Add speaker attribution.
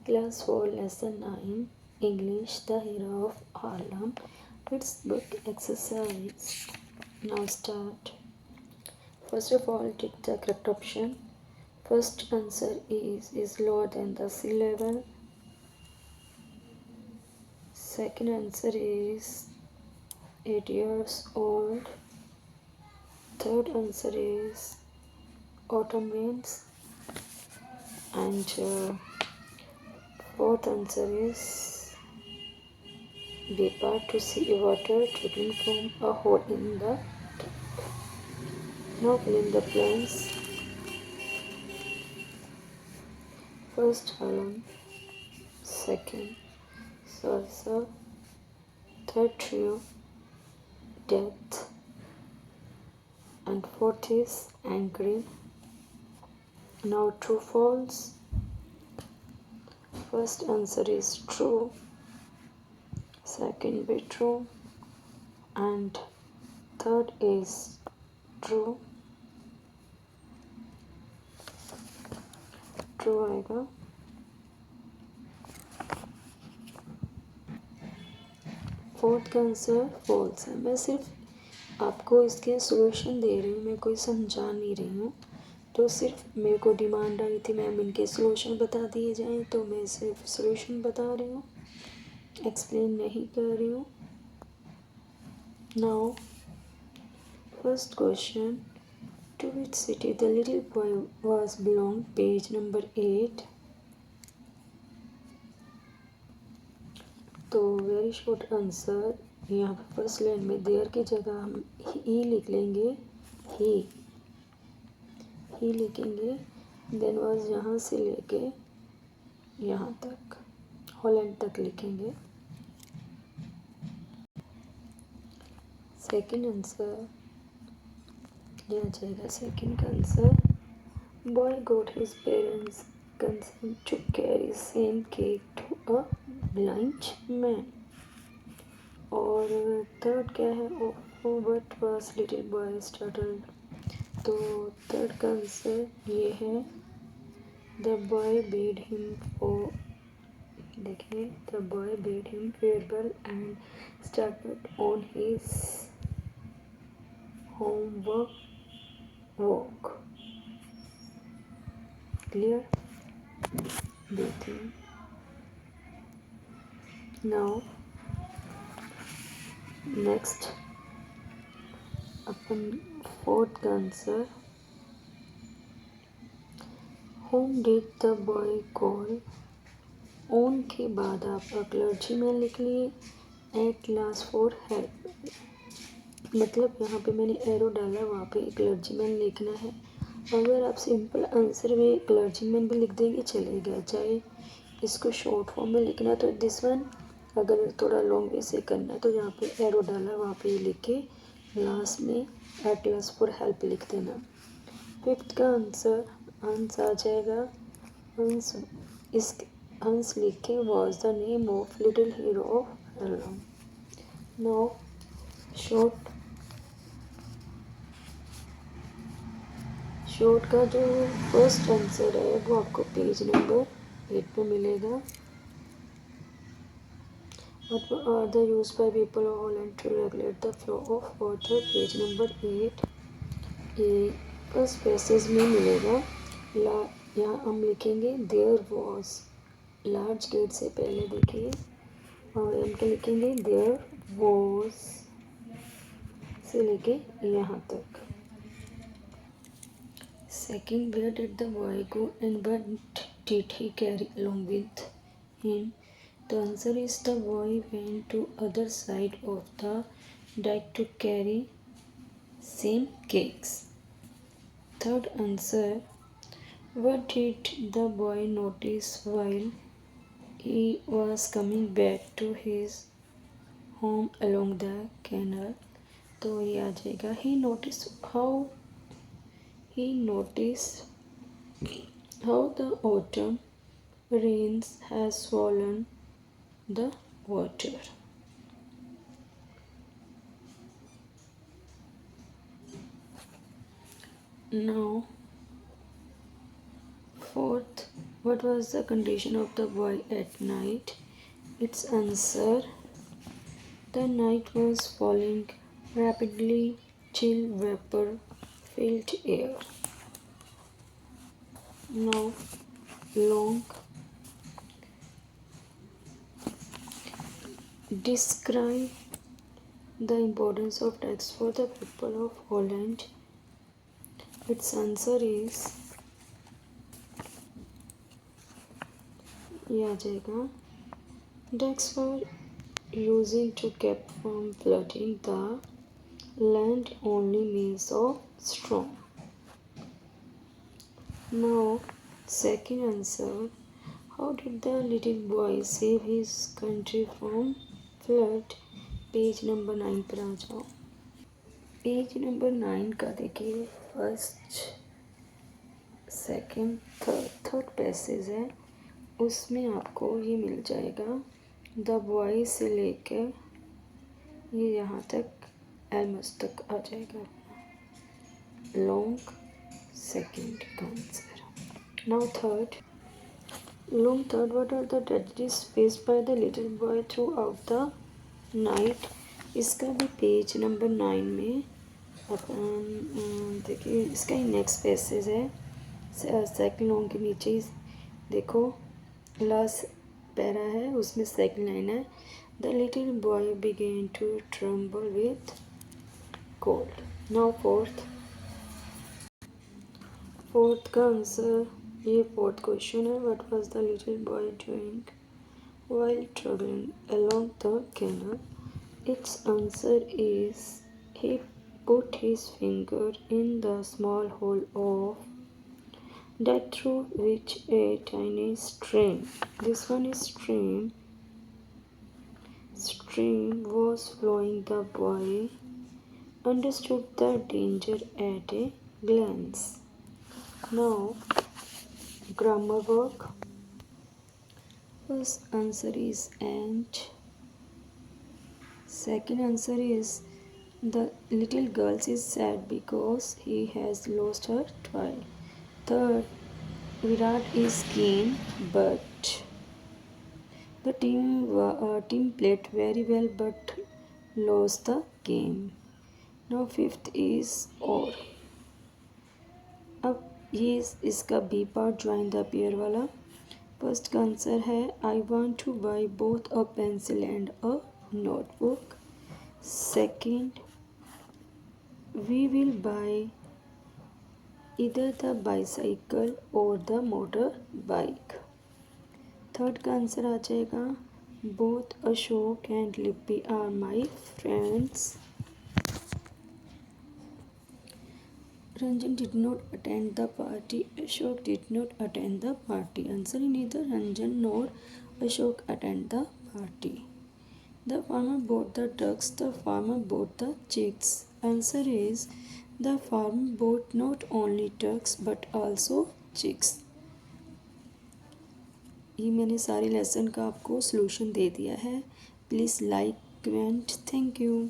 Speaker 1: Class 4, Lesson 9, English, The Hero of Harlem. It's book exercise. Now start. First of all, take the correct option. First answer is lower than the sea level. Second answer is 8 years old. Third answer is autumn rains. And fourth answer is paper to see water trickling from a hole in the tub. Now fill in the blanks. First Harlem, second salsa, third trio, death, and fourth is angry. Now true false. First answer is true, second be true, and third is true. True आएगा. Fourth का answer false है. मैं सिर्फ आपको इसके solution दे रही हूँ, मैं कोई समझा नहीं रही हूँ. तो सिर्फ मेरे को डिमांड आई थी मैम इनके सोल्यूशन बता दिए जाएं, तो मैं सिर्फ सोल्यूशन बता रही हूँ, एक्सप्लेन नहीं कर रही हूँ. Now first question, to which city the little boy was belong, page number 8. तो वेरी शॉर्ट आंसर, यहाँ पर फर्स्ट लाइन में देयर की जगह हम ही लिख लेंगे, ही लिखेंगे. देन वाज यहाँ से लेके यहाँ तक, हॉलैंड तक लिखेंगे. सेकंड आंसर ये आ जाएगा. सेकंड का answer, boy got his parents consent to carry same cake to a blind man. और थर्ड क्या है, but was little boy startled. तो थर्ड का आंसर ये है, the boy bade him for, देखिए, the boy bade him farewell and started on his homework walk. Clear? देखिए. Now next अपन फोर्थ का answer, whom did the boy call. On के बाद आप क्लर्जी में लिख लिए, एट लास्ट फॉर हेल्प. मतलब यहाँ पे मैंने एरो डाला, वहाँ पे क्लर्जीमैन लिखना है. अगर आप सिंपल आंसर में क्लर्जीमैन भी लिख देंगे चलेगा, चाहे इसको शॉर्ट फॉर्म में लिखना तो दिस वन, अगर थोड़ा लॉन्ग वे से करना तो यहाँ पे एरो डाला वहाँ पे लिख के लास्ट में एट लास्ट फॉर हेल्प लिख देना. फिफ्थ का आंसर हंस आ जाएगा. हंस, इस हंस लिखे was the name of little hero of Harlem. Now short का जो फर्स्ट आंसर है वो आपको पेज नंबर 8 में मिलेगा. What are the used by people of Holland to regulate the flow of water, page number 8. ये फर्स्ट पैसेज में मिलेगा. यहाँ हम लिखेंगे देयर वॉज, लार्ज गेट से पहले देखिए, और हम क्या लिखेंगे, देयर वॉज से लेके यहाँ तक. Second, where did the boy go and what did he carry along with him? The answer is the boy went to other side of the dike to carry same cakes. Third answer, what did the boy notice while he was coming back to his home along the canal? तो ये आ जाएगा, he noticed how the autumn rains has swollen the water. Now fourth, What was the condition of the boy at night? Its answer: the night was falling rapidly, chill vapor filled air. Now, long. Describe the importance of text for the people of Holland. Its answer is ये आ जाएगा. Decks were used to keep from flooding the land only means of storm. Now, second answer. How did the little boy save his country from flood? Page number 9 पर आ जाओ. Page number 9 का देखिए. First, second, third passage है. उसमें आपको ये मिल जाएगा. The boy से लेकर ये यहाँ तक एलमोस्ट तक आ जाएगा. लॉन्ग सेकंड का answer. Now third. Long third. What are the tragedies faced by the little boy throughout the night? इसका भी पेज नंबर 9 में अपन देखिए. इसका ही नेक्स्ट पैसेज है. सेकंड लॉन्ग के नीचे ही देखो लास्ट पैरा है, उसमें सेकंड लाइन है. The little boy began to tremble with cold. Now fourth का आंसर. ये फोर्थ क्वेश्चन है. What was the little boy doing while traveling along the canal? Its answer is he put his finger in the small hole of that through which a tiny stream. This one is stream. Stream was flowing. The boy understood the danger at a glance. Now, grammar work. First answer is and. Second answer is the little girl is sad because he has lost her toy. Third, Virat is keen but the team played very well but lost the game. Now fifth is or. अब ये इसका B part join the pair वाला. First का answer है I want to buy both a pencil and a notebook. Second, we will buy either the bicycle और the motorbike. Third का answer आ जाएगा both Ashok and Lipi are my friends. Ranjan did not attend the party. Ashok did not attend the party. Answer: neither Ranjan nor Ashok attend the party. The farmer bought the ducks. The farmer bought the chicks. Answer is the farmer bought not only ducks but also chicks. ये मैंने सारे lesson का आपको solution दे दिया है. Please like, comment. Thank you.